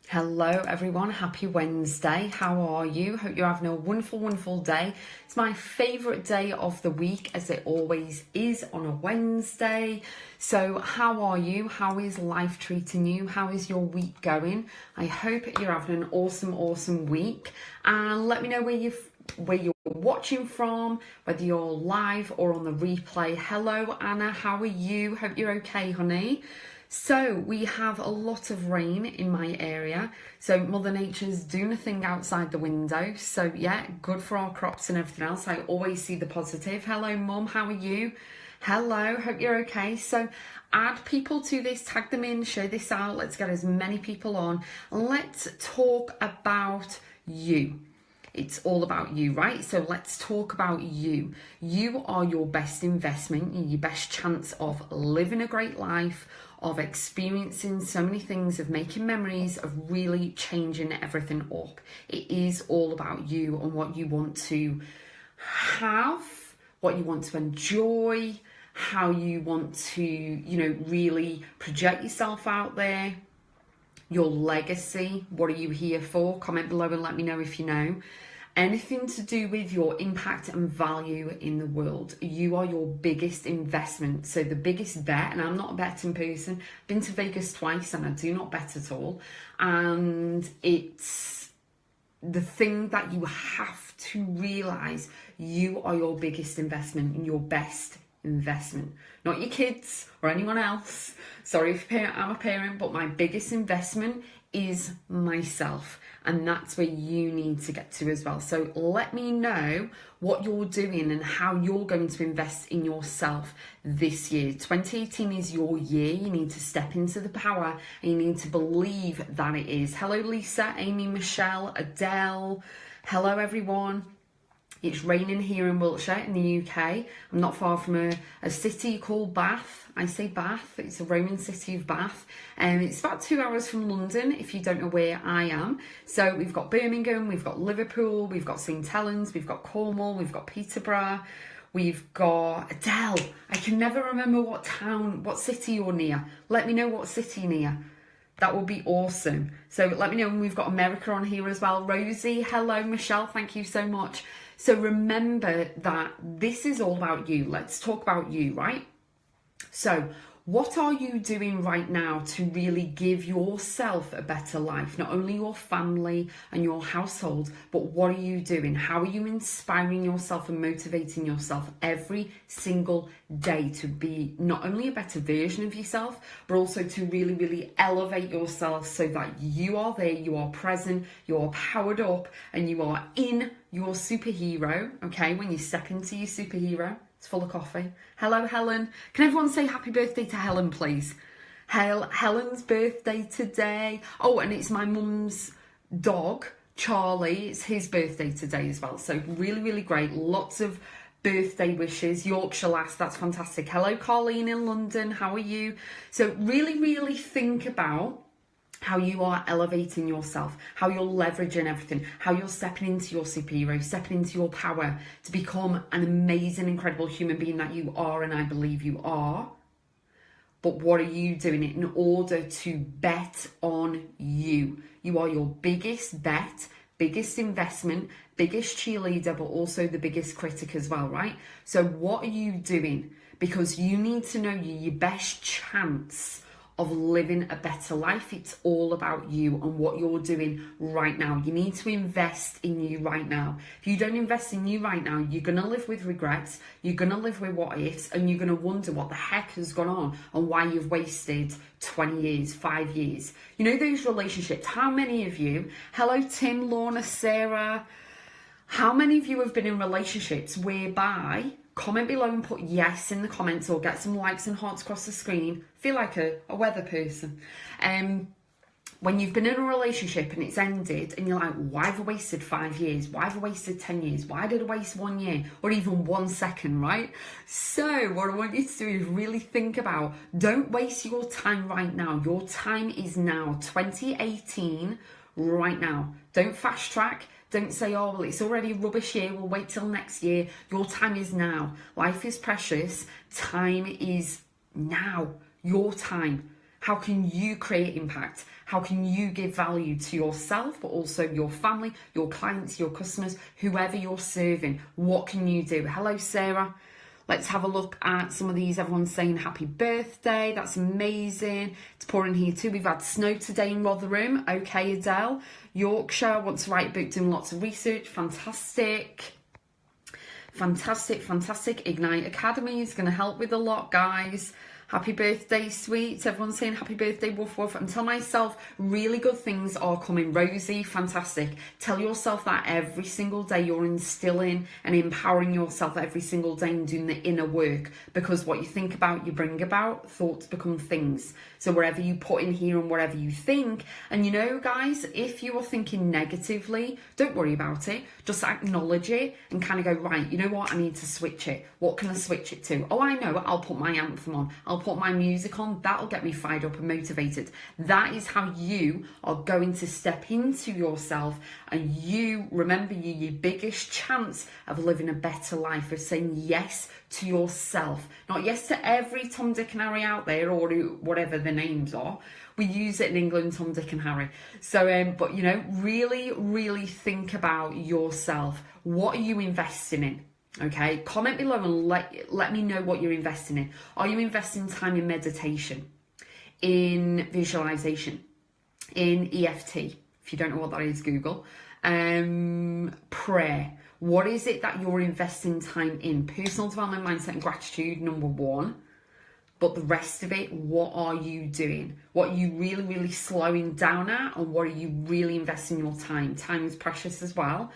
Hello everyone, happy Wednesday. How are you? Hope you're having a wonderful day. It's my favourite day of the week, as it always is on a Wednesday. So how are you? How is life treating you? How is your week going? I hope you're having an awesome week, and let me know where you're watching from, whether you're live or on the replay. Hello Anna, how are you? Hope you're okay, honey. So we have a lot of rain in my area, so Mother Nature's doing a thing outside the window. So yeah, good for our crops and everything else. I always see the positive. Hello Mum, how are you? Hello, hope you're okay. So add people to this, tag them in, share this out. Let's get as many people on. Let's talk about you. It's all about you, right? So let's talk about you. You are your best investment, your best chance of living a great life, of experiencing so many things, of making memories, of really changing everything up. It is all about you and what you want to have, what you want to enjoy, how you want to, really project yourself out there, your legacy. What are you here for? Comment below and let me know if you know. Anything to do with your impact and value in the world. You are your biggest investment. So the biggest bet, and I'm not a betting person, been to Vegas twice and I do not bet at all. And it's the thing that you have to realise, you are your biggest investment and your best investment. Not your kids or anyone else. Sorry if I'm a parent, but my biggest investment is myself. And that's where you need to get to as well. So let me know what you're doing and how you're going to invest in yourself this year. 2018 is your year. You need to step into the power and you need to believe that it is. Hello, Lisa, Amy, Michelle, Adele. Hello, everyone. It's raining here in Wiltshire in the UK. I'm not far from a city called Bath. I say Bath, it's a Roman city of Bath. And it's about 2 hours from London, if you don't know where I am. So we've got Birmingham, we've got Liverpool, we've got St Helens, we've got Cornwall, we've got Peterborough, we've got Adele. I can never remember what city you're near. Let me know what city you're near. That would be awesome. So let me know. And we've got America on here as well. Rosie, hello. Michelle, thank you so much. So remember that this is all about you. Let's talk about you, right? So what are you doing right now to really give yourself a better life? Not only your family and your household, but what are you doing? How are you inspiring yourself and motivating yourself every single day to be not only a better version of yourself, but also to really elevate yourself so that you are there, you are present, you are powered up, and you are in your superhero, okay? When you step into your superhero. It's full of coffee. Hello, Helen. Can everyone say happy birthday to Helen, please? Helen's birthday today. Oh, and it's my mum's dog, Charlie. It's his birthday today as well. So really great. Lots of birthday wishes. Yorkshire lass, that's fantastic. Hello, Carlene in London. How are you? So really think about how you are elevating yourself, how you're leveraging everything, how you're stepping into your superhero, stepping into your power to become an amazing, incredible human being that you are, and I believe you are. But what are you doing in order to bet on you? You are your biggest bet, biggest investment, biggest cheerleader, but also the biggest critic as well, right? So what are you doing? Because you need to know your best chance of living a better life. It's all about you and what you're doing right now. You need to invest in you right now. If you don't invest in you right now, you're going to live with regrets, you're going to live with what ifs, and you're going to wonder what the heck has gone on and why you've wasted 20 years, 5 years. You know, those relationships, how many of you, hello Tim, Lorna, Sarah, how many of you have been in relationships whereby, comment below and put yes in the comments or get some likes and hearts across the screen. Feel like a weather person. When you've been in a relationship and it's ended and you're like, why have I wasted 5 years? Why have I wasted 10 years? Why did I waste 1 year or even 1 second, right? So what I want you to do is really think about, don't waste your time right now. Your time is now, 2018, right now. Don't fast track. Don't say, oh, well, it's already a rubbish year, we'll wait till next year. Your time is now. Life is precious. Time is now. Your time. How can you create impact? How can you give value to yourself, but also your family, your clients, your customers, whoever you're serving? What can you do? Hello, Sarah. Let's have a look at some of these. Everyone's saying happy birthday. That's amazing. It's pouring here too. We've had snow today in Rotherham. Okay, Adele. Yorkshire, want to write a book, doing lots of research. Fantastic. Fantastic, fantastic. Ignite Academy is going to help with a lot, guys. Happy birthday, sweets. Everyone's saying happy birthday, woof woof. And tell myself really good things are coming. Rosie, fantastic. Tell yourself that every single day. You're instilling and empowering yourself every single day and doing the inner work, because what you think about, you bring about. Thoughts become things. So wherever you put in here and whatever you think, and you know, guys, if you are thinking negatively, don't worry about it. Just acknowledge it and kind of go, right, you know what? I need to switch it. What can I switch it to? Oh, I know. I'll put my anthem on. I'll put my music on. That'll get me fired up and motivated. That is how you are going to step into yourself, and you remember your biggest chance of living a better life, of saying yes to yourself, not yes to every Tom, Dick and Harry out there, or whatever the names are. We use it in England, Tom, Dick and Harry. So, but you know, really, really think about yourself. What are you investing in? Okay, comment below and let me know what you're investing in. Are you investing time in meditation, in visualization, in EFT? If you don't know what that is, Google. Prayer. What is it that you're investing time in? Personal development, mindset and gratitude, number one. But the rest of it, what are you doing? What are you really, really slowing down at? And what are you really investing your time? Time is precious as well,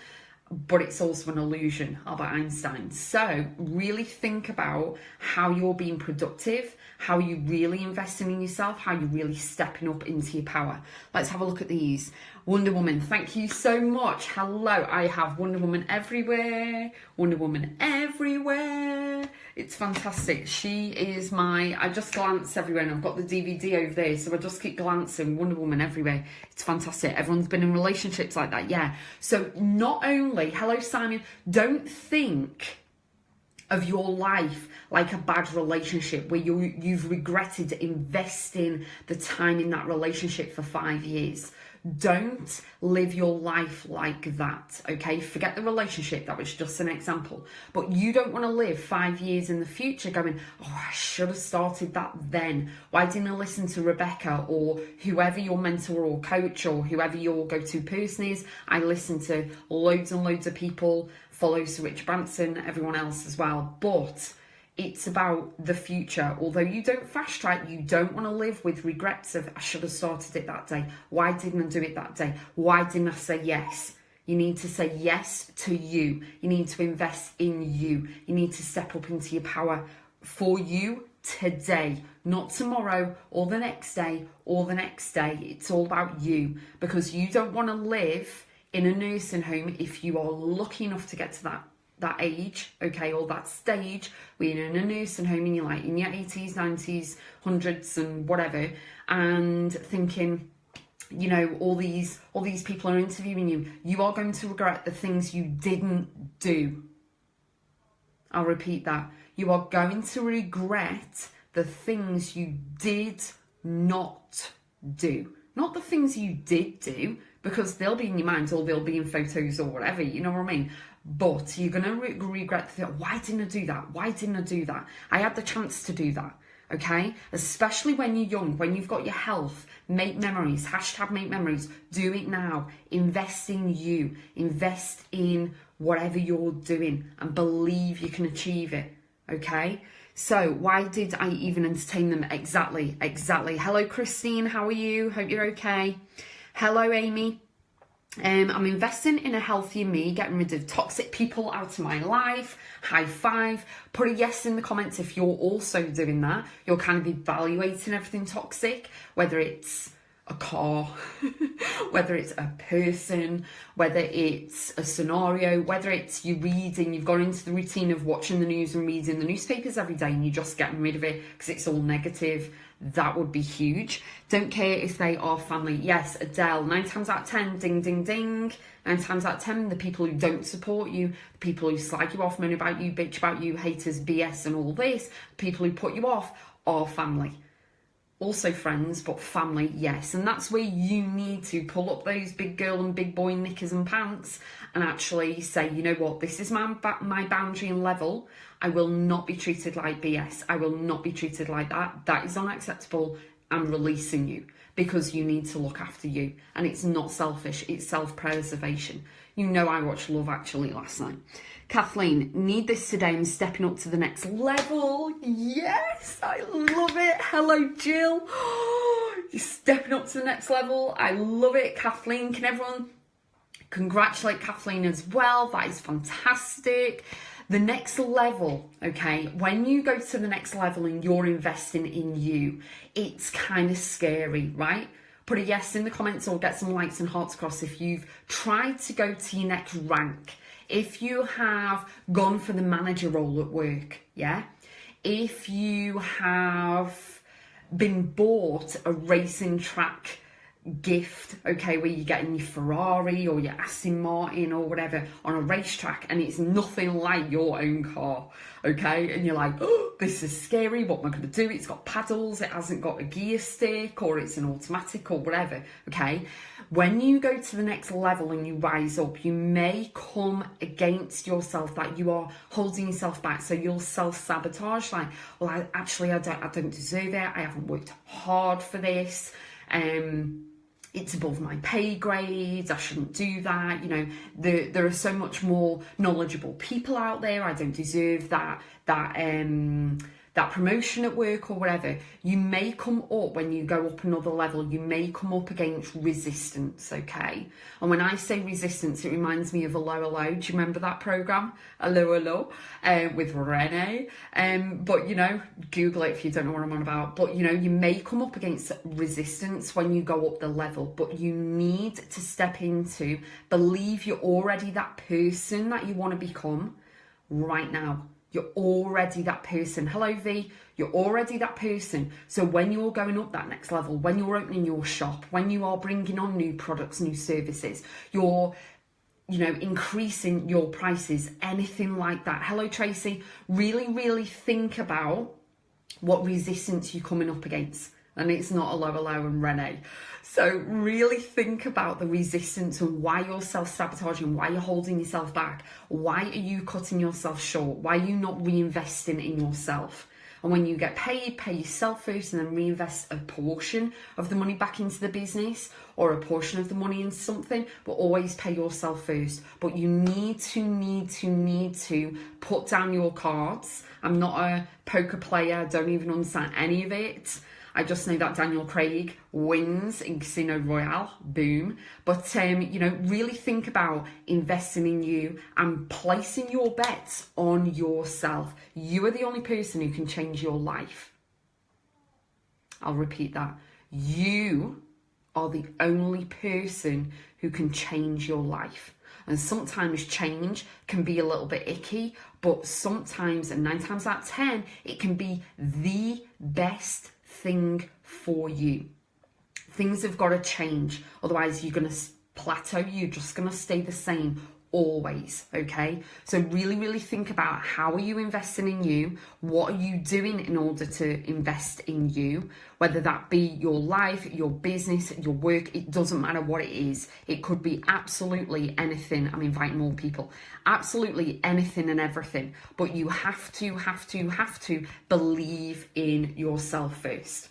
but it's also an illusion, Albert Einstein. So really think about how you're being productive, how you're really investing in yourself, how you're really stepping up into your power. Let's have a look at these. Wonder Woman, thank you so much. Hello, I have Wonder Woman everywhere. Wonder Woman everywhere. It's fantastic. She is I just glance everywhere, and I've got the DVD over there, so I just keep glancing. Wonder Woman everywhere. It's fantastic. Everyone's been in relationships like that, yeah. So not only, hello Simon, don't think of your life like a bad relationship where you've regretted investing the time in that relationship for 5 years. Don't live your life like that, okay? Forget the relationship, that was just an example. But you don't want to live 5 years in the future going, oh, I should have started that then. Why didn't I listen to Rebecca or whoever your mentor or coach or whoever your go-to person is? I listen to loads and loads of people, follow Sir Richard Branson, everyone else as well. But it's about the future. Although you don't fast track, you don't want to live with regrets of, I should have started it that day. Why didn't I do it that day? Why didn't I say yes? You need to say yes to you. You need to invest in you. You need to step up into your power for you today, not tomorrow or the next day or the next day. It's all about you, because you don't want to live in a nursing home if you are lucky enough to get to that age, okay, or that stage where you're in a nursing home and you're like in your 80s, 90s, 100s and whatever, and thinking, you know, all these people are interviewing you. You are going to regret the things you didn't do. I'll repeat that. You are going to regret the things you did not do. Not the things you did do, because they'll be in your mind or they'll be in photos or whatever, you know what I mean? But you're going to regret why didn't I do that? Why didn't I do that? I had the chance to do that, okay? Especially when you're young, when you've got your health. Make memories, hashtag make memories. Do it now. Invest in you. Invest in whatever you're doing and believe you can achieve it, okay? So why did I even entertain them? Exactly. Hello, Christine. How are you? Hope you're okay. Hello, Amy. I'm investing in a healthier me, getting rid of toxic people out of my life. High five. Put a yes in the comments if you're also doing that. You're kind of evaluating everything toxic, whether it's a car, whether it's a person, whether it's a scenario, whether it's you reading, you've gone into the routine of watching the news and reading the newspapers every day and you're just getting rid of it because it's all negative. That would be huge. Don't care if they are family. Yes, Adele, 9 times out of 10, ding, ding, ding. 9 times out of 10, the people who don't support you, the people who slag you off, moan about you, bitch about you, haters, BS and all this, the people who put you off are family. also friends, but family, yes. And that's where you need to pull up those big girl and big boy knickers and pants and actually say, you know what, this is my boundary and level. I will not be treated like BS. I will not be treated like that. That is unacceptable. I'm releasing you because you need to look after you. And it's not selfish, it's self-preservation. You know, I watched Love Actually last night. Kathleen, need this today. I'm stepping up to the next level. Yes, I love it. Hello, Jill. You're stepping up to the next level. I love it, Kathleen. Can everyone congratulate Kathleen as well? That is fantastic. The next level, okay, when you go to the next level and you're investing in you, it's kind of scary, right? Put a yes in the comments or get some likes and hearts across if you've tried to go to your next rank. If you have gone for the manager role at work, yeah? If you have been bought a racing track gift, okay, where you're getting your Ferrari or your Aston Martin or whatever on a racetrack and it's nothing like your own car, okay, and you're like, oh, this is scary, what am I going to do? It's got paddles, it hasn't got a gear stick, or it's an automatic or whatever, okay. When you go to the next level and you rise up, you may come against yourself, that you are holding yourself back. So you'll self-sabotage, like, well, I don't deserve it, I haven't worked hard for this, it's above my pay grade, I shouldn't do that, you know, there are so much more knowledgeable people out there, I don't deserve that promotion at work or whatever. You may come up, when you go up another level, you may come up against resistance, okay? And when I say resistance, it reminds me of Hello Hello. Do you remember that programme? Hello Hello, with Renee. But, you know, Google it if you don't know what I'm on about. But, you know, you may come up against resistance when you go up the level, but you need to step into, believe you're already that person that you want to become right now. You're already that person. Hello, V. You're already that person. So when you're going up that next level, when you're opening your shop, when you are bringing on new products, new services, you're, you know, increasing your prices, anything like that. Hello, Tracy. Really, really think about what resistance you're coming up against. And it's not Hello Hello and Renee. So really think about the resistance and why you're self-sabotaging, why you're holding yourself back, why are you cutting yourself short, why are you not reinvesting in yourself? And when you get paid, pay yourself first and then reinvest a portion of the money back into the business or a portion of the money in something, but always pay yourself first. But you need to put down your cards. I'm not a poker player, I don't even understand any of it. I just know that Daniel Craig wins in Casino Royale, boom. But, you know, really think about investing in you and placing your bets on yourself. You are the only person who can change your life. I'll repeat that. You are the only person who can change your life. And sometimes change can be a little bit icky, but sometimes, and 9 times out of 10, it can be the best thing for you. Things have got to change, otherwise you're going to plateau, you're just going to stay the same always, okay? So really think about, how are you investing in you? What are you doing in order to invest in you? Whether that be your life, your business, your work, it doesn't matter what it is. It could be absolutely anything. I'm inviting more people. Absolutely anything and everything. But you have to believe in yourself first,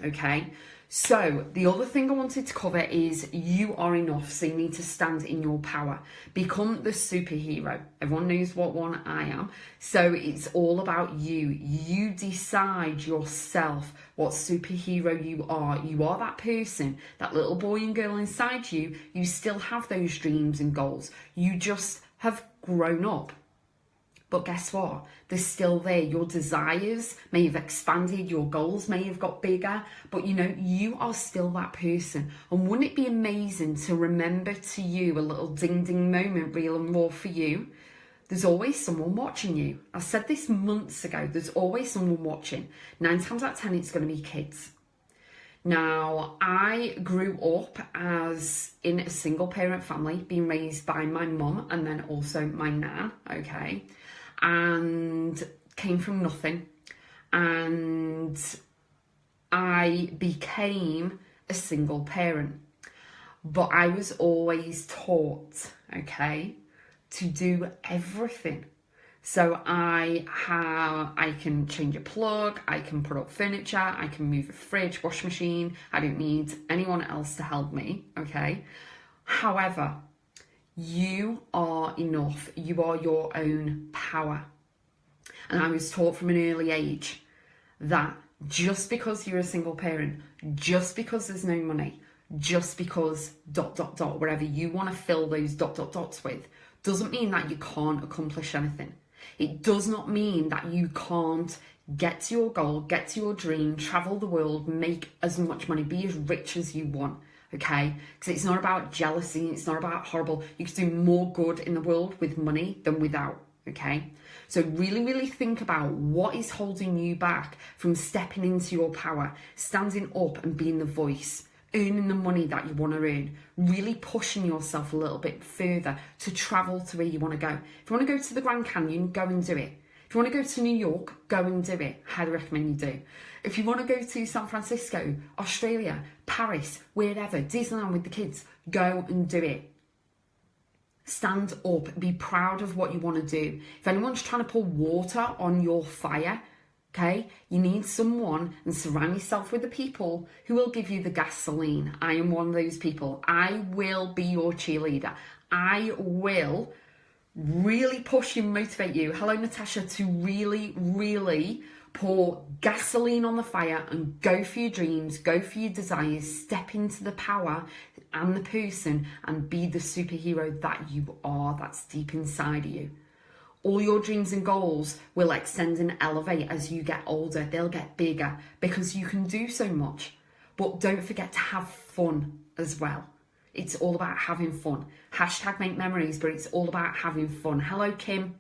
okay? So the other thing I wanted to cover is you are enough, so you need to stand in your power. Become the superhero. Everyone knows what one I am. So it's all about you. You decide yourself what superhero you are. You are that person, that little boy and girl inside you. You still have those dreams and goals. You just have grown up. But guess what? They're still there. Your desires may have expanded, your goals may have got bigger, but you know, you are still that person. And wouldn't it be amazing to remember to you a little ding ding moment, real and raw for you? There's always someone watching you. I said this months ago, there's always someone watching. 9 times out of 10, it's going to be kids. Now, I grew up as in a single parent family, being raised by my mum and then also my nan, okay? And came from nothing. And I became a single parent. But I was always taught, okay, to do everything. So I can change a plug, I can put up furniture, I can move a fridge, washing machine. I don't need anyone else to help me, okay? However, you are enough. You are your own power. And I was taught from an early age that just because you're a single parent, just because there's no money, just because ... whatever you want to fill those ... with, doesn't mean that you can't accomplish anything. It does not mean that you can't get to your goal, get to your dream, travel the world, make as much money, be as rich as you want, okay? Because it's not about jealousy, it's not about horrible. You can do more good in the world with money than without, okay? So really, really think about what is holding you back from stepping into your power, standing up and being the voice, earning the money that you want to earn, really pushing yourself a little bit further to travel to where you want to go. If you want to go to the Grand Canyon, go and do it. If you want to go to New York, go and do it. Highly recommend you do. If you want to go to San Francisco, Australia, Paris, wherever, Disneyland with the kids, go and do it. Stand up, be proud of what you want to do. If anyone's trying to pour water on your fire, okay, you need someone, and surround yourself with the people who will give you the gasoline. I am one of those people. I will be your cheerleader. I will really push you, motivate you. Hello, Natasha, to really, really pour gasoline on the fire and go for your dreams, go for your desires, step into the power and the person and be the superhero that you are, that's deep inside of you. All your dreams and goals will extend and elevate as you get older. They'll get bigger because you can do so much. But don't forget to have fun as well. It's all about having fun. Hashtag make memories, but it's all about having fun. Hello, Kim.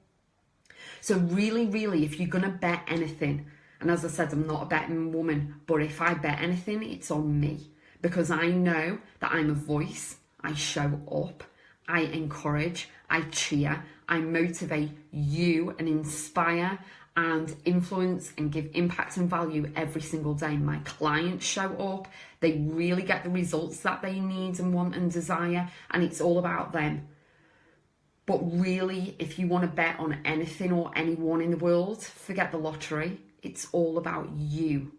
So really, really, if you're going to bet anything, and as I said, I'm not a betting woman, but if I bet anything, it's on me. Because I know that I'm a voice. I show up. I encourage. I cheer. I motivate you and inspire and influence and give impact and value every single day. My clients show up. They really get the results that they need and want and desire. And it's all about them. But really, if you want to bet on anything or anyone in the world, forget the lottery. It's all about you.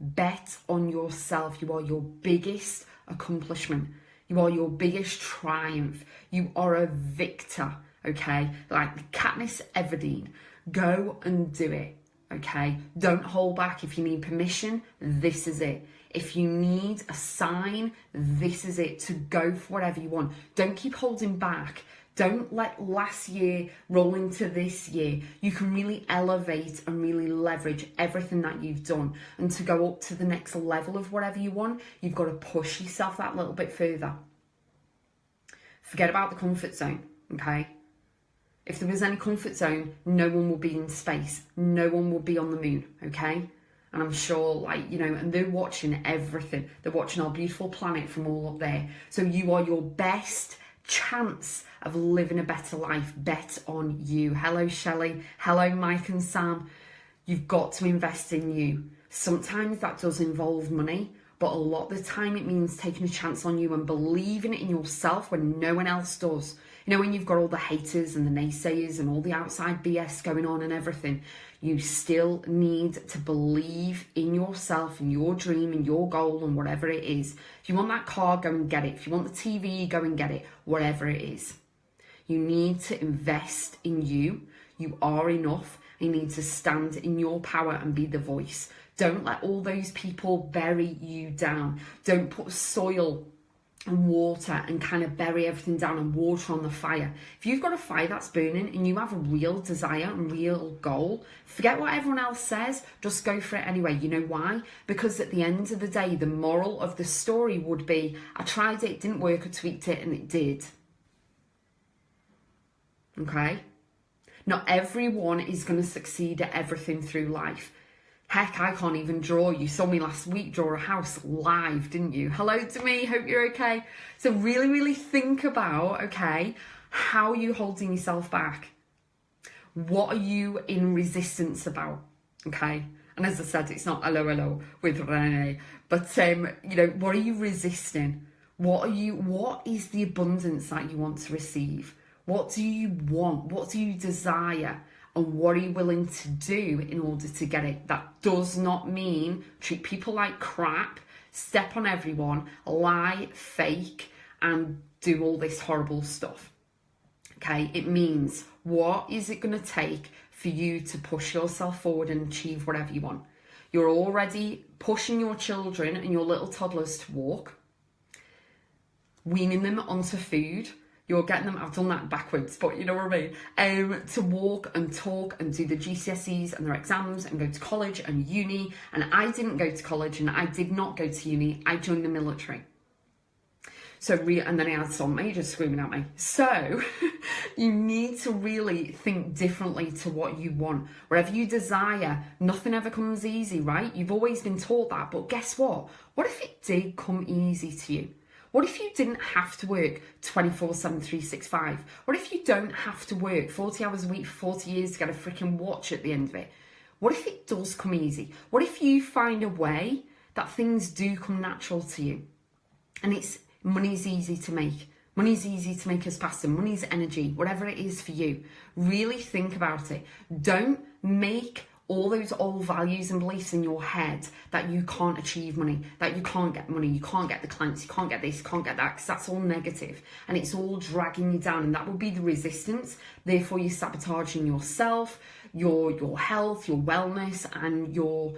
Bet on yourself. You are your biggest accomplishment. You are your biggest triumph. You are a victor, okay? Like Katniss Everdeen. Go and do it, okay? Don't hold back. If you need permission, this is it. If you need a sign, this is it, to go for whatever you want. Don't keep holding back. Don't let last year roll into this year. You can really elevate and really leverage everything that you've done. And to go up to the next level of whatever you want, you've got to push yourself that little bit further. Forget about the comfort zone, okay? If there was any comfort zone, no one will be in space. No one will be on the moon, okay? And I'm sure, like, you know, and they're watching everything. They're watching our beautiful planet from all up there. So you are your best chance of living a better life. Bet on you. Hello, Shelley. Hello, Mike and Sam. You've got to invest in you. Sometimes that does involve money, but a lot of the time it means taking a chance on you and believing in yourself when no one else does. You know, when you've got all the haters and the naysayers and all the outside BS going on and everything, you still need to believe in yourself and your dream and your goal and whatever it is. If you want that car, go and get it. If you want the TV, go and get it. Whatever it is. You need to invest in you. You are enough. You need to stand in your power and be the voice. Don't let all those people bury you down. Don't put soil and water and kind of bury everything down and water on the fire. If you've got a fire that's burning and you have a real desire and real goal, forget what everyone else says, just go for it anyway. You know why? Because at the end of the day, the moral of the story would be, I tried it, it didn't work, I tweaked it and it did. Okay? Not everyone is going to succeed at everything through life. Heck, I can't even draw. You saw me last week draw a house live, didn't you? Hello to me, hope you're okay. So really, really think about, okay, how are you holding yourself back? What are you in resistance about, okay? And as I said, it's not hello with Renee, but what are you resisting? What is the abundance that you want to receive? What do you want? What do you desire? And what are you willing to do in order to get it? That does not mean treat people like crap, step on everyone, lie, fake, and do all this horrible stuff. Okay, it means, what is it going to take for you to push yourself forward and achieve whatever you want? You're already pushing your children and your little toddlers to walk, weaning them onto food. You're getting them, I've done that backwards, but you know what I mean, to walk and talk and do the GCSEs and their exams and go to college and uni. And I didn't go to college and I did not go to uni. I joined the military. And then I had some majors screaming at me. So you need to really think differently to what you want. Whatever you desire, nothing ever comes easy, right? You've always been taught that, but guess what? What if it did come easy to you? What if you didn't have to work 24/7, 365? What if you don't have to work 40 hours a week for 40 years to get a freaking watch at the end of it? What if it does come easy? What if you find a way that things do come natural to you? And money's easy to make. Money's easy to make us faster. Money's energy, whatever it is for you. Really think about it. Don't make all those old values and beliefs in your head that you can't achieve money, that you can't get money, you can't get the clients, you can't get this, you can't get that, because that's all negative and it's all dragging you down, and that will be the resistance. Therefore, you're sabotaging yourself, your health, your wellness, and your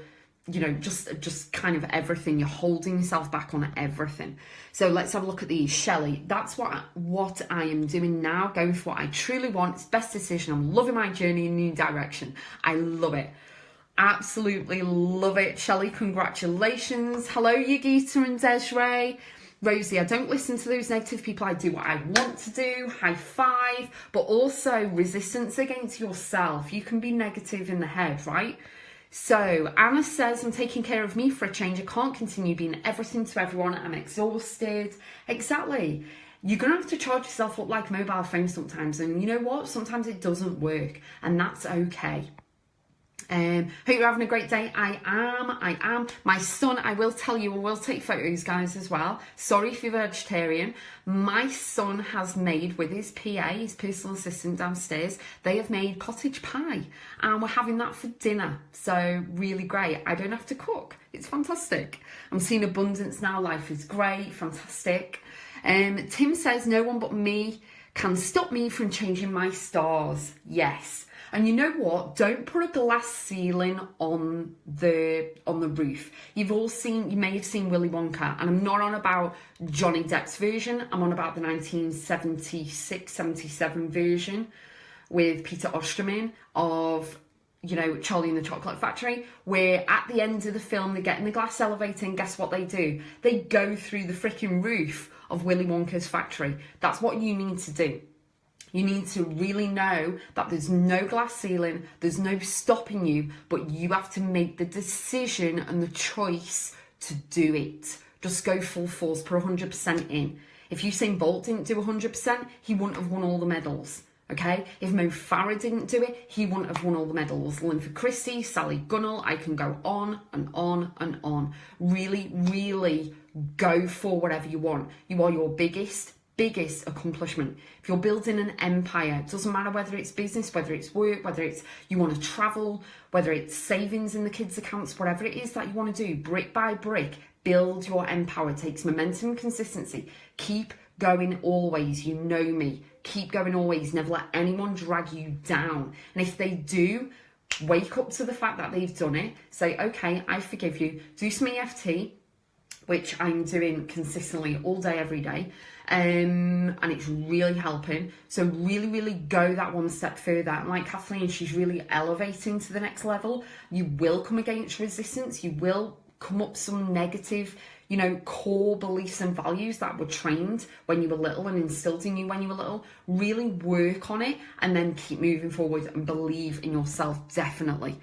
just kind of everything. You're holding yourself back on everything. So let's have a look at these. Shelley, that's what I am doing now, going for what I truly want. It's best decision. I'm loving my journey in a new direction. I love it. Absolutely love it. Shelley, congratulations. Hello, Yagita and Desiree. Rosie, I don't listen to those negative people. I do what I want to do. High five. But also resistance against yourself. You can be negative in the head, right? So Anna says, I'm taking care of me for a change. I can't continue being everything to everyone. I'm exhausted. Exactly. You're going to have to charge yourself up like a mobile phone sometimes. And you know what? Sometimes it doesn't work. And that's okay. Hope you're having a great day. I am. My son, I will tell you, I will take photos, guys, as well. Sorry if you're vegetarian. My son has made, with his PA, his personal assistant downstairs, they have made cottage pie. And we're having that for dinner. So really great. I don't have to cook. It's fantastic. I'm seeing abundance now. Life is great. Fantastic. Tim says, no one but me can stop me from changing my stars. Yes. And you know what? Don't put a glass ceiling on the roof. You may have seen Willy Wonka, and I'm not on about Johnny Depp's version. I'm on about the 1976-77 version with Peter Osterman of, Charlie and the Chocolate Factory, where at the end of the film, they get in the glass elevator and guess what they do? They go through the freaking roof of Willy Wonka's factory. That's what you need to do. You need to really know that there's no glass ceiling, there's no stopping you, but you have to make the decision and the choice to do it. Just go full force, put 100% in. If Usain Bolt didn't do 100%, he wouldn't have won all the medals, okay? If Mo Farah didn't do it, he wouldn't have won all the medals. Linford Christie, Sally Gunnell, I can go on and on and on. Really, really go for whatever you want. You are your biggest accomplishment. If you're building an empire, it doesn't matter whether it's business, whether it's work, whether it's you want to travel, whether it's savings in the kids' accounts, whatever it is that you want to do, brick by brick, build your empire. It takes momentum and consistency. Keep going always. You know me. Keep going always. Never let anyone drag you down. And if they do, wake up to the fact that they've done it. Say, okay, I forgive you. Do some EFT, which I'm doing consistently all day, every day. And it's really helping. So really, really go that one step further. And like Kathleen, she's really elevating to the next level. You will come against resistance. You will come up some negative, core beliefs and values that were trained when you were little and instilled in you when you were little. Really work on it and then keep moving forward and believe in yourself, definitely.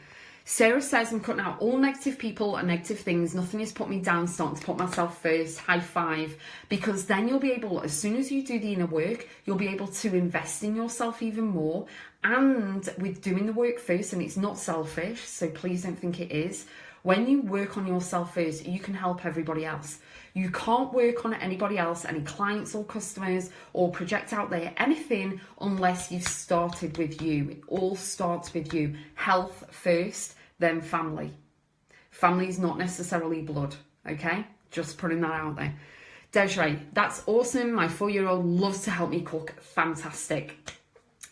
Sarah says, I'm cutting out all negative people and negative things. Nothing has put me down, starting to put myself first. High five. Because then you'll be able, as soon as you do the inner work, you'll be able to invest in yourself even more. And with doing the work first, and it's not selfish, so please don't think it is. When you work on yourself first, you can help everybody else. You can't work on anybody else, any clients or customers, or project out there anything unless you've started with you. It all starts with you. Health first, then family. Family is not necessarily blood, okay? Just putting that out there. Desiree, that's awesome. My 4-year-old loves to help me cook. Fantastic.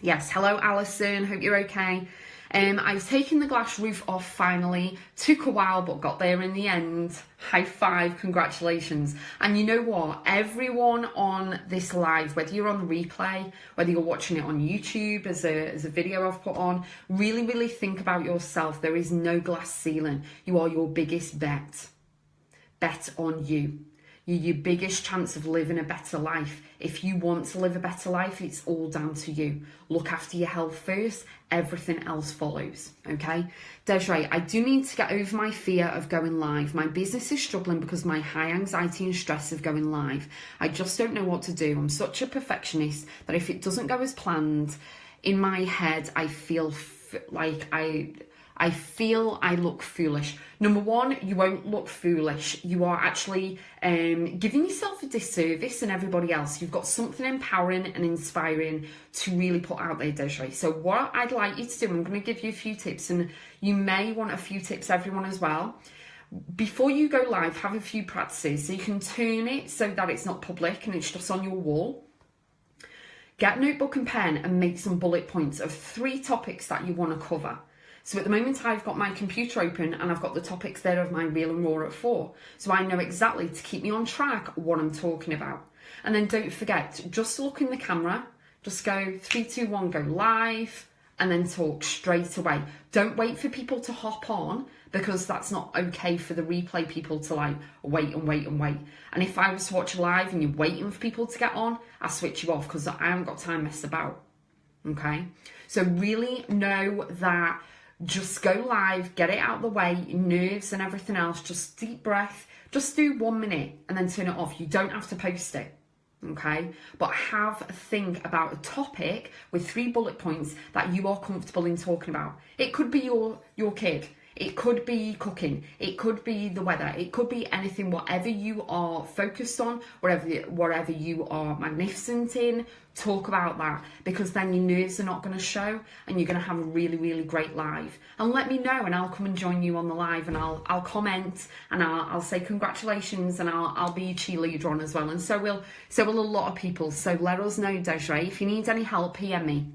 Yes, hello Alison, hope you're okay. I've taken the glass roof off finally. Took a while, but got there in the end. High five, congratulations. And you know what? Everyone on this live, whether you're on the replay, whether you're watching it on YouTube as a video I've put on, really, really think about yourself. There is no glass ceiling. You are your biggest bet. Bet on you. You're your biggest chance of living a better life. If you want to live a better life, it's all down to you. Look after your health first, everything else follows, okay? Desiree, I do need to get over my fear of going live. My business is struggling because of my high anxiety and stress of going live. I just don't know what to do. I'm such a perfectionist that if it doesn't go as planned, in my head, I feel like I feel I look foolish. Number one, you won't look foolish. You are actually giving yourself a disservice and everybody else. You've got something empowering and inspiring to really put out there, Desiree. So what I'd like you to do, I'm going to give you a few tips, and you may want a few tips, everyone, as well. Before you go live, have a few practices. So you can turn it so that it's not public and it's just on your wall. Get a notebook and pen and make some bullet points of 3 topics that you want to cover. So at the moment I've got my computer open and I've got the topics there of my Real and Raw at 4. So I know exactly to keep me on track what I'm talking about. And then don't forget, just look in the camera, just go 3, 2, 1, go live, and then talk straight away. Don't wait for people to hop on, because that's not okay for the replay people to like wait and wait and wait. And if I was to watch live and you're waiting for people to get on, I'll switch you off because I haven't got time to mess about. Okay? So really know that. Just go live, get it out of the way, nerves and everything else, just deep breath, just do 1 minute and then turn it off. You don't have to post it, okay? But have a think about a topic with 3 bullet points that you are comfortable in talking about. It could be your kid. It could be cooking, it could be the weather, it could be anything, whatever you are focused on, whatever you are magnificent in, talk about that, because then your nerves are not going to show and you're going to have a really, really great live. And let me know and I'll come and join you on the live, and I'll comment and I'll say congratulations, and I'll be your cheerleader on as well, and so will a lot of people. So let us know, Desiree, if you need any help, PM me.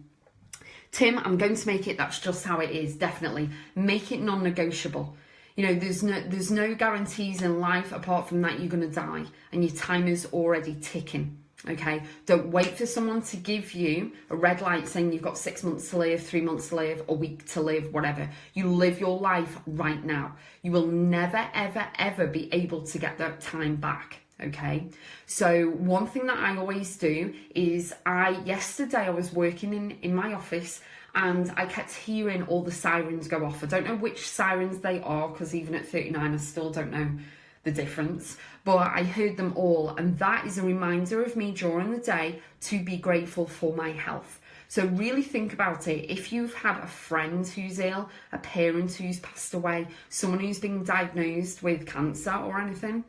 Tim, I'm going to make it, that's just how it is, definitely. Make it non-negotiable. You know, there's no guarantees in life apart from that you're going to die and your time is already ticking, okay? Don't wait for someone to give you a red light saying you've got 6 months to live, 3 months to live, a week to live, whatever. You live your life right now. You will never, ever, ever be able to get that time back. Okay, so one thing that I always do is yesterday I was working in my office and I kept hearing all the sirens go off. I don't know which sirens they are, because even at 39 I still don't know the difference, but I heard them all, and that is a reminder of me during the day to be grateful for my health. So really think about it. If you've had a friend who's ill, a parent who's passed away, someone who's been diagnosed with cancer or anything,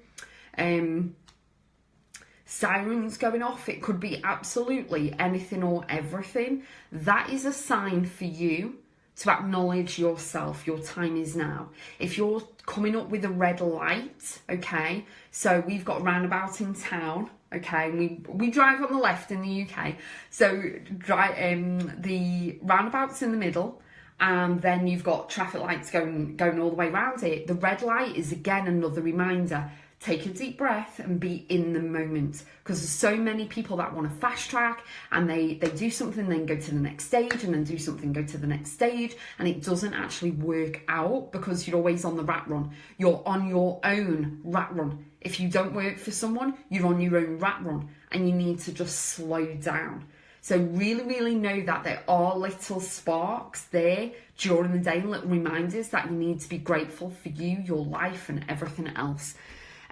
sirens going off, it could be absolutely anything or everything. That is a sign for you to acknowledge yourself. Your time is now. If you're coming up with a red light, okay, so we've got a roundabout in town, okay, we drive on the left in the UK, so the roundabout's in the middle, and then you've got traffic lights going all the way around it. The red light is again another reminder. Take a deep breath and be in the moment, because there's so many people that want to fast track and they do something, then go to the next stage, and then do something, go to the next stage, and it doesn't actually work out because you're always on the rat run. You're on your own rat run. If you don't work for someone, you're on your own rat run, and you need to just slow down. So really, really know that there are little sparks there during the day, little reminders that you need to be grateful for you, your life, and everything else.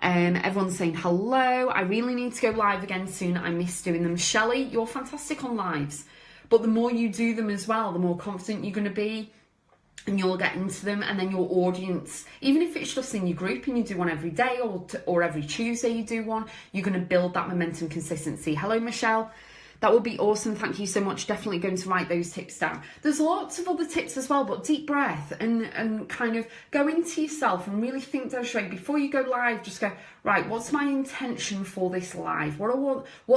Everyone's saying hello. I really need to go live again soon. I miss doing them. Shelley, you're fantastic on lives. But the more you do them as well, the more confident you're going to be, and you'll get into them. And then your audience, even if it's just in your group and you do one every day or every Tuesday you do one, you're going to build that momentum consistency. Hello, Michelle. That would be awesome. Thank you so much. Definitely going to write those tips down. There's lots of other tips as well, but deep breath and kind of go into yourself and really think those straight. Before you go live, just go, right, what's my intention for this live? What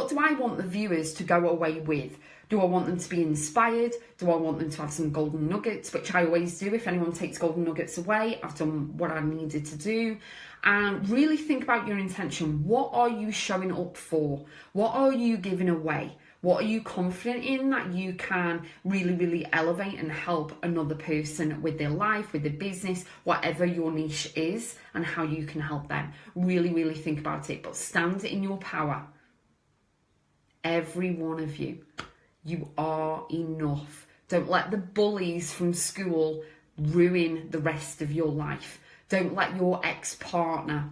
do I want the viewers to go away with? Do I want them to be inspired? Do I want them to have some golden nuggets, which I always do. If anyone takes golden nuggets away, I've done what I needed to do. And really think about your intention. What are you showing up for? What are you giving away? What are you confident in that you can really, really elevate and help another person with their life, with their business, whatever your niche is, and how you can help them? Really, really think about it, but stand in your power. Every one of you. You are enough. Don't let the bullies from school ruin the rest of your life. Don't let your ex-partner,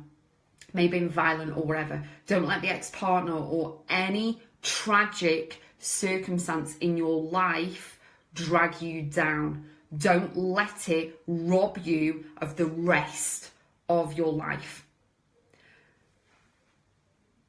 maybe violent or whatever, don't let the ex-partner or any tragic circumstance in your life drag you down. Don't let it rob you of the rest of your life.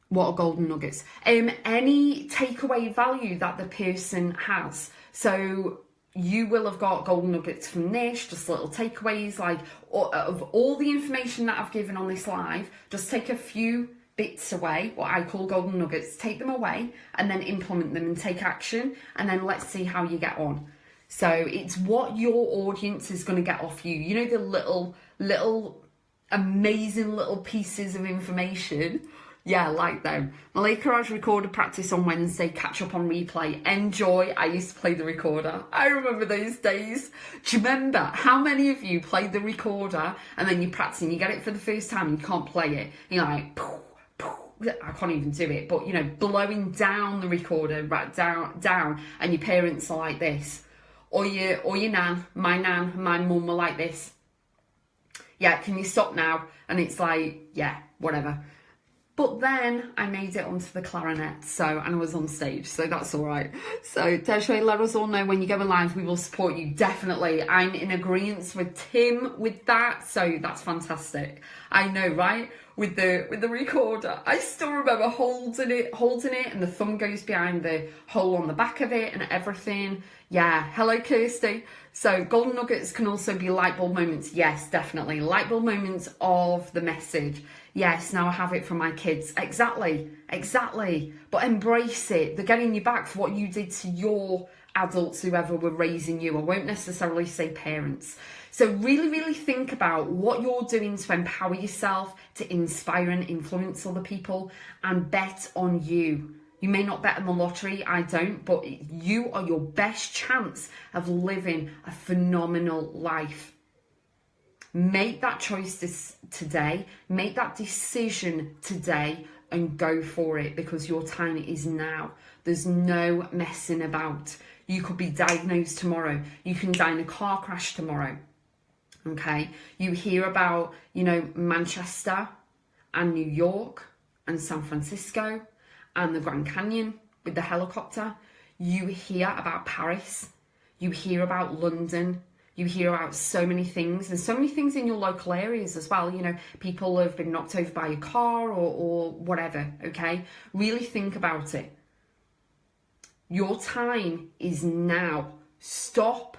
What are golden nuggets? Any takeaway value that the person has. So you will have got golden nuggets from this, just little takeaways, like of all the information that I've given on this live, just take a few bits away, what I call golden nuggets, take them away and then implement them and take action, and then let's see how you get on. So it's what your audience is going to get off you. You know, the little amazing little pieces of information. Yeah, like them. Malika has recorded practice on Wednesday, catch up on replay. Enjoy. I used to play the recorder. I remember those days. Do you remember how many of you played the recorder and then you practice and you get it for the first time and you can't play it? You're like, poof, poof. I can't even do it, but you know, blowing down the recorder, right down, and your parents are like this. Or your nan, my mum were like this. Yeah, can you stop now? And it's like, yeah, whatever. But then I made it onto the clarinet, and I was on stage, so that's all right. So Desiree, let us all know when you go live, we will support you, definitely. I'm in agreement with Tim with that, so that's fantastic. I know, right? With the recorder, I still remember holding it, and the thumb goes behind the hole on the back of it and everything. Yeah, hello Kirsty. So golden nuggets can also be light bulb moments. Yes, definitely. Light bulb moments of the message. Yes, now I have it from my kids. Exactly. But embrace it. They're getting you back for what you did to your adults, whoever were raising you. I won't necessarily say parents. So really, really think about what you're doing to empower yourself, to inspire and influence other people, and bet on you. You may not bet on the lottery, I don't, but you are your best chance of living a phenomenal life. Make that choice today, make that decision today and go for it, because your time is now. There's no messing about. You could be diagnosed tomorrow. You can die in a car crash tomorrow. Okay? You hear about, Manchester and New York and San Francisco and the Grand Canyon with the helicopter. You hear about Paris. You hear about London. You hear about so many things, and so many things in your local areas as well. People have been knocked over by a car or whatever, okay? Really think about it. Your time is now. Stop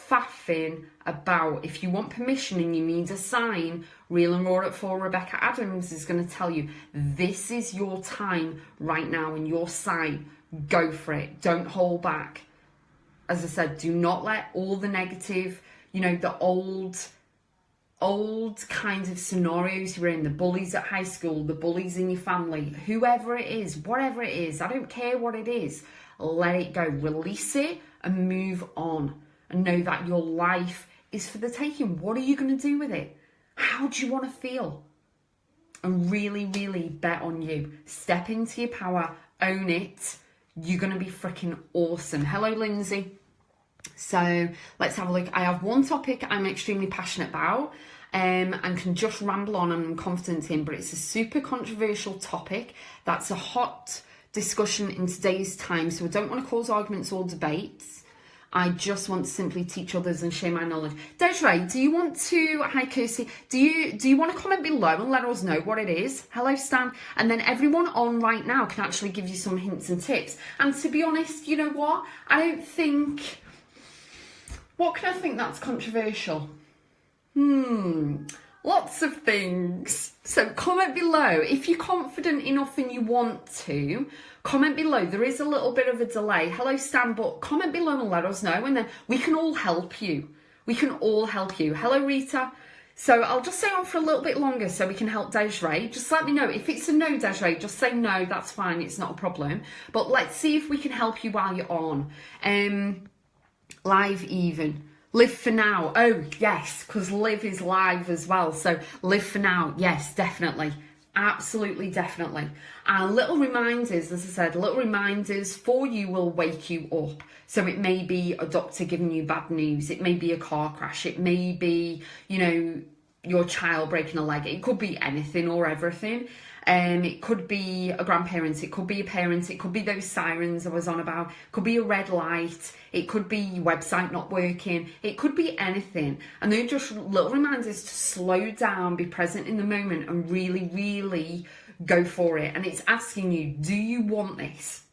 faffing about. If you want permission and you need a sign, Real and Raw at 4, Rebecca Adams is going to tell you, this is your time right now and your sign. Go for it. Don't hold back. As I said, do not let all the negative, the old kinds of scenarios you're in, the bullies at high school, the bullies in your family, whoever it is, whatever it is, I don't care what it is, let it go, release it and move on, and know that your life is for the taking. What are you going to do with it? How do you want to feel? And really, really bet on you. Step into your power, own it. You're going to be freaking awesome. Hello, Lindsay. So let's have a look. I have one topic I'm extremely passionate about and can just ramble on and I'm confident in, but it's a super controversial topic that's a hot discussion in today's time. So I don't want to cause arguments or debates. I just want to simply teach others and share my knowledge. Desiree, do you want to, hi Kirsty, do you want to comment below and let us know what it is? Hello Stan. And then everyone on right now can actually give you some hints and tips. And to be honest, you know what? I don't think, what can I think that's controversial? Lots of things. So comment below. If you're confident enough and you want to, comment below. There is a little bit of a delay. Hello, Stan, but comment below and let us know, and then we can all help you. We can all help you. Hello, Rita. So I'll just stay on for a little bit longer so we can help Desiree. Just let me know. If it's a no, Desiree, just say no. That's fine. It's not a problem. But let's see if we can help you while you're on. Live even. Live for now. Oh, yes, because live is live as well. So live for now. Yes, definitely. Absolutely, definitely. And little reminders, as I said, little reminders for you will wake you up. So it may be a doctor giving you bad news. It may be a car crash. It may be, you know, your child breaking a leg. It could be anything or everything. It could be a grandparent, it could be a parent, it could be those sirens I was on about, it could be a red light, it could be your website not working, it could be anything. And they're just little reminders to slow down, be present in the moment and really, really go for it. And it's asking you, do you want this?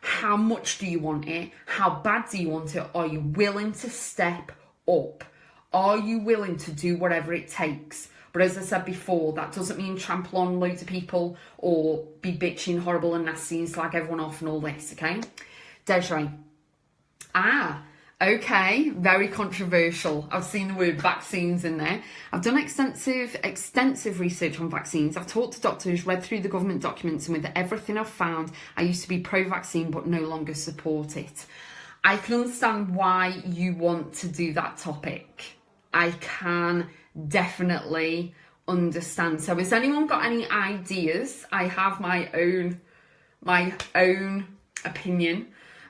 How much do you want it? How bad do you want it? Are you willing to step up? Are you willing to do whatever it takes? But as I said before, that doesn't mean trample on loads of people or be bitching, horrible and nasty and slag everyone off and all this, okay? Desiree. Okay, very controversial. I've seen the word vaccines in there. I've done extensive research on vaccines. I've talked to doctors, read through the government documents, and with everything I've found, I used to be pro-vaccine but no longer support it. I can understand why you want to do that topic. I can definitely understand. So has anyone got any ideas? I have my own opinion.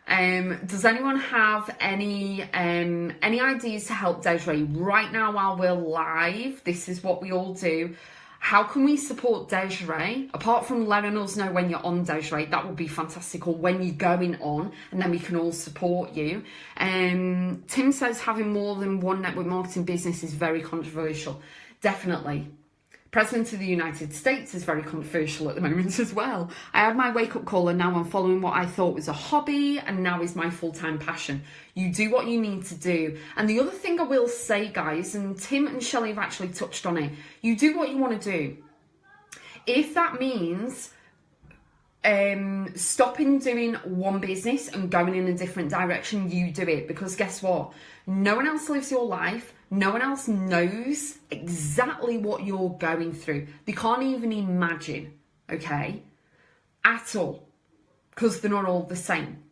Does anyone have any ideas to help Desiree right now while we're live? This is what we all do. How can we support Desiree? Apart from letting us know when you're on, Desiree, that would be fantastic, or when you're going on, and then we can all support you. Tim says having more than one network marketing business is very controversial. Definitely. President of the United States is very controversial at the moment as well. I had my wake-up call and now I'm following what I thought was a hobby and now is my full-time passion. You do what you need to do. And the other thing I will say, guys, and Tim and Shelley have actually touched on it, you do what you want to do. If that means stopping doing one business and going in a different direction, you do it. Because guess what? No one else lives your life. No one else knows exactly what you're going through. They can't even imagine, okay, at all, because they're not all the same.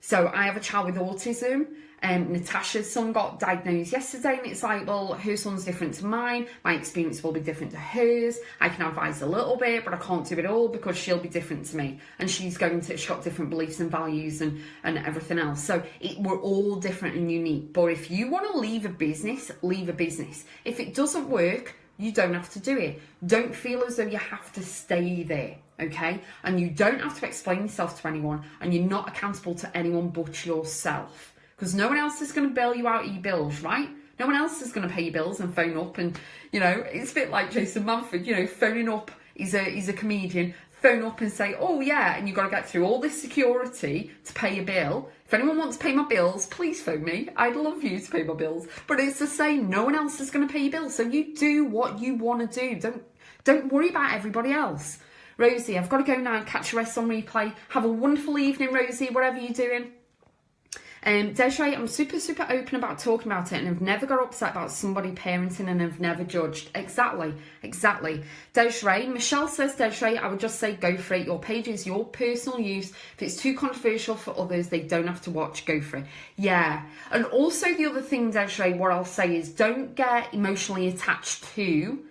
So I have a child with autism. Natasha's son got diagnosed yesterday, and it's like, well, her son's different to mine. My experience will be different to hers. I can advise a little bit, but I can't do it all because she'll be different to me. And she's got different beliefs and values and everything else. So we're all different and unique. But if you want to leave a business, leave a business. If it doesn't work, you don't have to do it. Don't feel as though you have to stay there, okay? And you don't have to explain yourself to anyone, and you're not accountable to anyone but yourself. Because no one else is going to bail you out of your bills, right? No one else is going to pay your bills and phone up. And, you know, it's a bit like Jason Manford, you know, phoning up, he's a comedian, phone up and say, oh, yeah, and you've got to get through all this security to pay your bill. If anyone wants to pay my bills, please phone me. I'd love you to pay my bills. But it's the same. No one else is going to pay your bills. So you do what you want to do. Don't worry about everybody else. Rosie, I've got to go now. Catch the rest on replay. Have a wonderful evening, Rosie, whatever you're doing. Desiree, I'm super open about talking about it, and I've never got upset about somebody parenting, and I've never judged. Exactly. Desiree, Michelle says, Desiree, I would just say go for it. Your page is your personal use. If it's too controversial for others, they don't have to watch. Go for it. Yeah. And also the other thing, Desiree, what I'll say is don't get emotionally attached to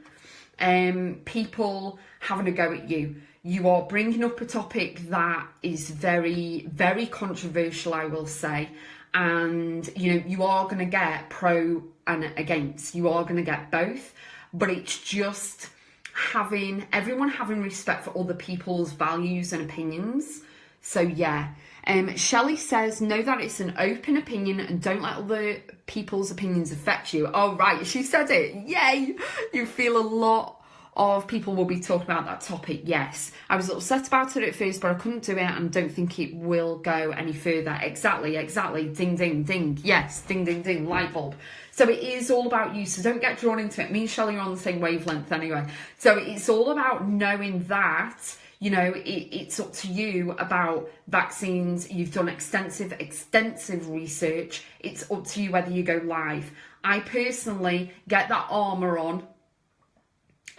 people having a go at you. You are bringing up a topic that is very, very controversial, I will say. And, you know, you are going to get pro and against. You are going to get both. But it's just everyone having respect for other people's values and opinions. So, yeah. Shelley says, know that it's an open opinion and don't let other people's opinions affect you. Oh, right. She said it. Yay. You feel a lot of people will be talking about that topic. Yes, I was upset about it at first, but I couldn't do it and don't think it will go any further. Exactly. Ding, ding, ding. Yes, ding, ding, ding, light bulb. So it is all about you, so don't get drawn into it. Me and Shelley are on the same wavelength anyway. So it's all about knowing that, you know, it's up to you about vaccines. You've done extensive research. It's up to you whether you go live. I personally get that armour on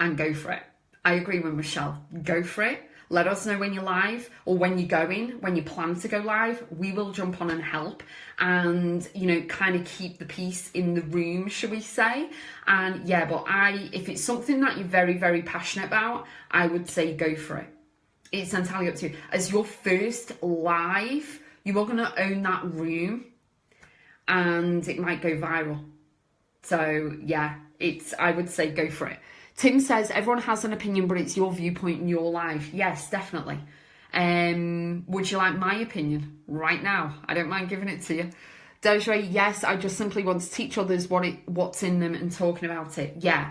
and go for it. I agree with Michelle. Go for it. Let us know when you're live or when you're going, when you plan to go live. We will jump on and help and, you know, kind of keep the peace in the room, shall we say. And yeah, but if it's something that you're very, very passionate about, I would say go for it. It's entirely up to you. As your first live, you are going to own that room and it might go viral. So yeah, I would say go for it. Tim says, everyone has an opinion, but it's your viewpoint in your life. Yes, definitely. Would you like my opinion right now? I don't mind giving it to you. Desiree, yes, I just simply want to teach others what's in them and talking about it. Yeah.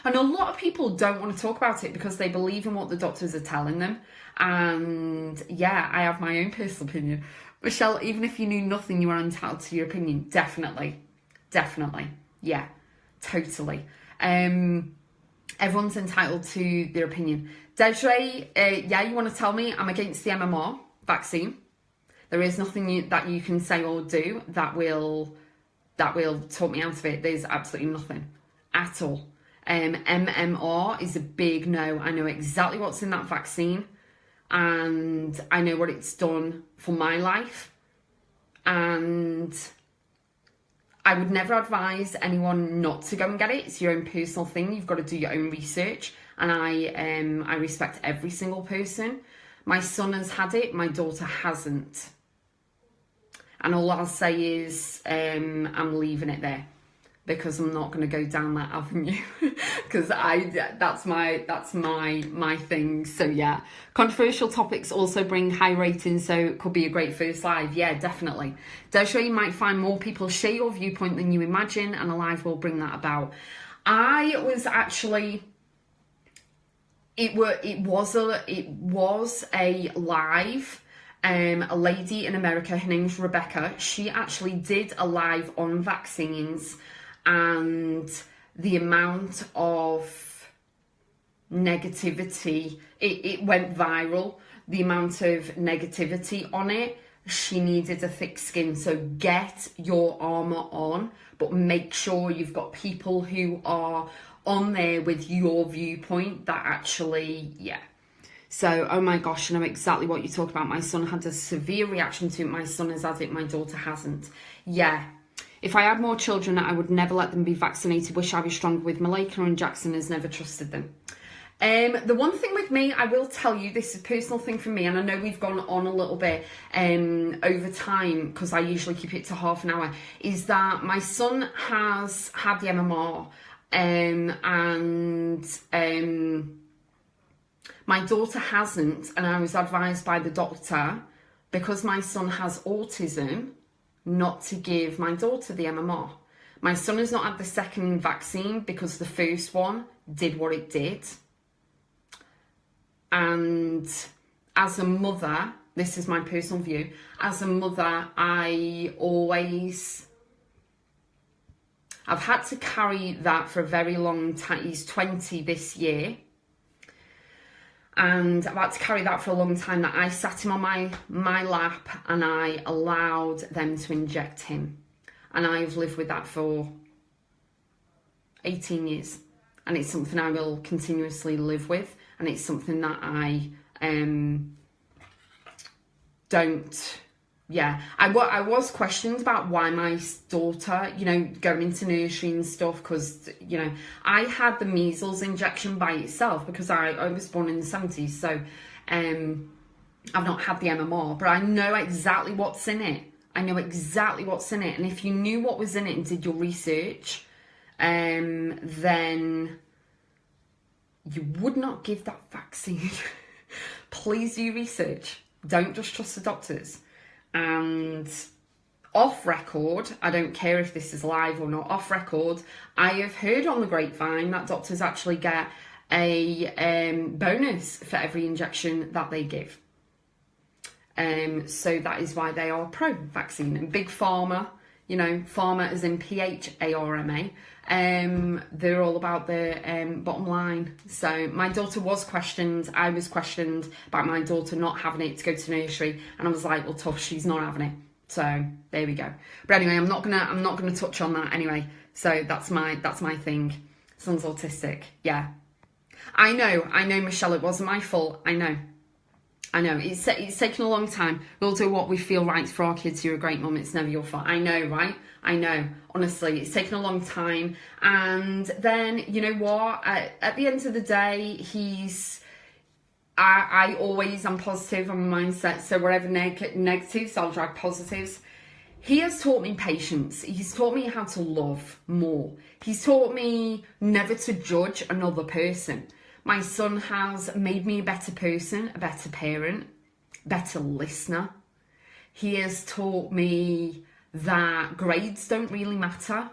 And a lot of people don't want to talk about it because they believe in what the doctors are telling them. And yeah, I have my own personal opinion. Michelle, even if you knew nothing, you are entitled to your opinion. Definitely. Yeah, totally. Everyone's entitled to their opinion. Desiree, yeah, you want to tell me I'm against the MMR vaccine. There is nothing that you can say or do that will talk me out of it. There's absolutely nothing at all. MMR is a big no. I know exactly what's in that vaccine and I know what it's done for my life. And I would never advise anyone not to go and get it. It's your own personal thing. You've got to do your own research. And I respect every single person. My son has had it. My daughter hasn't. And all I'll say is I'm leaving it there because I'm not going to go down that avenue because that's my thing. So yeah, controversial topics also bring high ratings, so it could be a great first live. Yeah, definitely. Desiree, you might find more people share your viewpoint than you imagine, and a live will bring that about. I was actually, it was a live. A lady in America, her name's Rebecca. She actually did a live on vaccines. And the amount of negativity, it went viral. The amount of negativity on it, she needed a thick skin. So get your armour on, but make sure you've got people who are on there with your viewpoint that actually, yeah. So, oh my gosh, I know exactly what you talk about. My son had a severe reaction to it. My son has had it, my daughter hasn't. Yeah. If I had more children, I would never let them be vaccinated. Wish I was stronger with Malika, and Jackson has never trusted them. The one thing with me, I will tell you, this is a personal thing for me, and I know we've gone on a little bit over time, because I usually keep it to half an hour, is that my son has had the MMR, and my daughter hasn't, and I was advised by the doctor, because my son has autism, not to give my daughter the MMR. My son has not had the second vaccine because the first one did what it did. And as a mother, this is my personal view, as a mother, I've had to carry that for a very long time. He's 20 this year. And I've had to carry that for a long time, that I sat him on my lap and I allowed them to inject him. And I've lived with that for 18 years. And it's something I will continuously live with. And it's something that I don't... Yeah, I was questioned about why my daughter, you know, going into nursery and stuff, because, you know, I had the measles injection by itself because I was born in the 70s. So I've not had the MMR, but I know exactly what's in it. I know exactly what's in it. And if you knew what was in it and did your research, then you would not give that vaccine. Please do your research. Don't just trust the doctors. And off record, I don't care if this is live or not, off record, I have heard on the grapevine that doctors actually get a bonus for every injection that they give. So that is why they are pro-vaccine. And Big Pharma, you know, pharma as in PHARMA, they're all about the bottom line. So my daughter was questioned, I was questioned about my daughter not having it to go to nursery, and I was like, well, tough, she's not having it. So there we go. But anyway, I'm not gonna touch on that anyway. So that's my thing. Son's autistic. Yeah. I know, Michelle, it wasn't my fault. I know. It's taken a long time. We'll do what we feel right for our kids. You're a great mum. It's never your fault. I know, right? I know. Honestly, it's taken a long time. And then, you know what? At the end of the day, I always am positive on my mindset. So whatever negatives, I'll drag positives. He has taught me patience. He's taught me how to love more. He's taught me never to judge another person. My son has made me a better person, a better parent, better listener. He has taught me that grades don't really matter.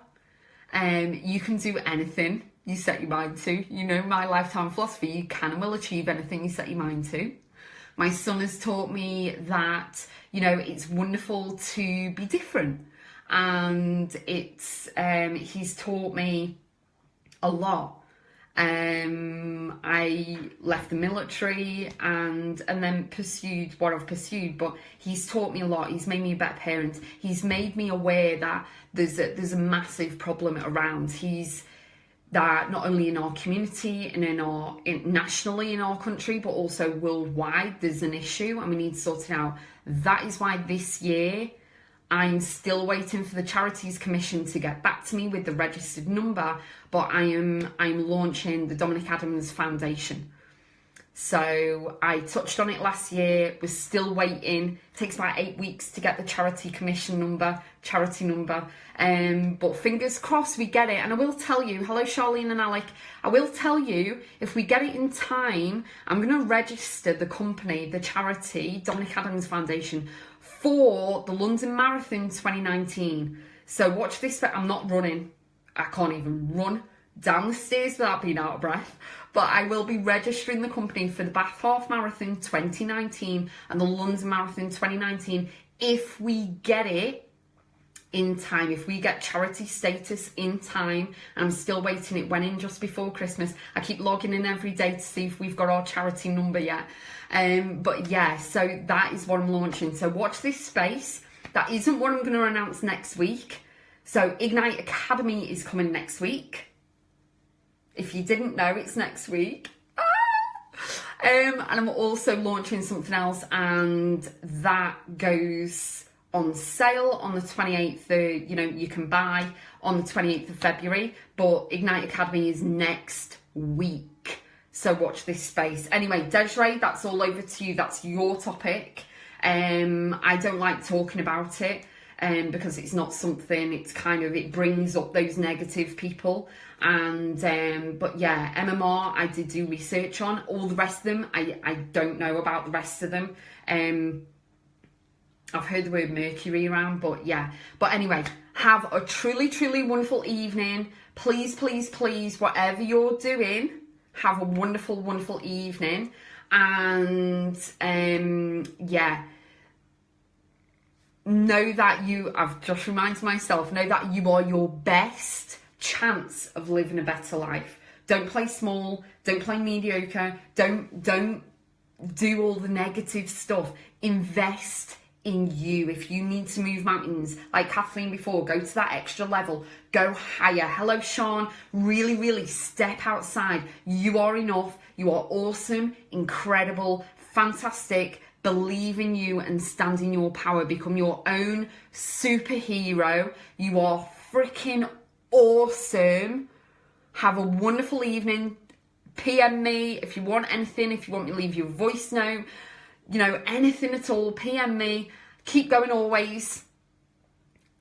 You can do anything you set your mind to. You know, my lifetime philosophy, you can and will achieve anything you set your mind to. My son has taught me that, you know, it's wonderful to be different. And he's taught me a lot. I left the military and then pursued what I've pursued, but he's taught me a lot. He's made me a better parent. He's made me aware that there's a massive problem around. That not only in our community and nationally in our country, but also worldwide, there's an issue and we need to sort it out. That is why this year I'm still waiting for the Charities Commission to get back to me with the registered number, but I'm launching the Dominic Adams Foundation. So I touched on it last year, we're still waiting. It takes about 8 weeks to get the Charity Commission number, charity number. But fingers crossed we get it. And I will tell you, hello Charlene and Alec, I will tell you, if we get it in time, I'm going to register the company, the charity, Dominic Adams Foundation, for the London Marathon 2019. So watch this, I'm not running. I can't even run down the stairs without being out of breath. But I will be registering the company for the Bath Half Marathon 2019 and the London Marathon 2019 if we get it in time, if we get charity status in time. And I'm still waiting. It went in just before Christmas. I keep logging in every day to see if we've got our charity number yet. But yeah, so that is what I'm launching. So watch this space. That isn't what I'm going to announce next week. So Ignite Academy is coming next week. If you didn't know, it's next week. And I'm also launching something else, and that goes on sale on the 28th. You know, you can buy on the 28th of February, but Ignite Academy is next week. So watch this space. Anyway, Desiree, that's all over to you. That's your topic. I don't like talking about it. Because it's not something, it brings up those negative people. And but yeah, MMR I did do research on. All the rest of them, I don't know about the rest of them. I've heard the word mercury around, but yeah. But anyway, have a truly, truly wonderful evening. Please, please, please, whatever you're doing, have a wonderful, wonderful evening. And yeah. Know that I've just reminded myself, know that you are your best chance of living a better life. Don't play small, don't play mediocre, don't do all the negative stuff. Invest in you. If you need to move mountains, like Kathleen before, go to that extra level, go higher. Hello, Sean. Really, really step outside. You are enough. You are awesome, incredible, fantastic. Believe in you and stand in your power. Become your own superhero. You are freaking awesome. Have a wonderful evening. PM me if you want anything, if you want me to leave you a voice note, you know, anything at all, PM me. Keep going always.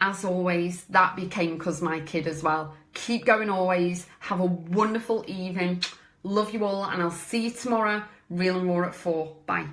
As always, that became Cuz My Kid as well. Keep going always. Have a wonderful evening. Love you all, and I'll see you tomorrow. Real and Raw at 4. Bye.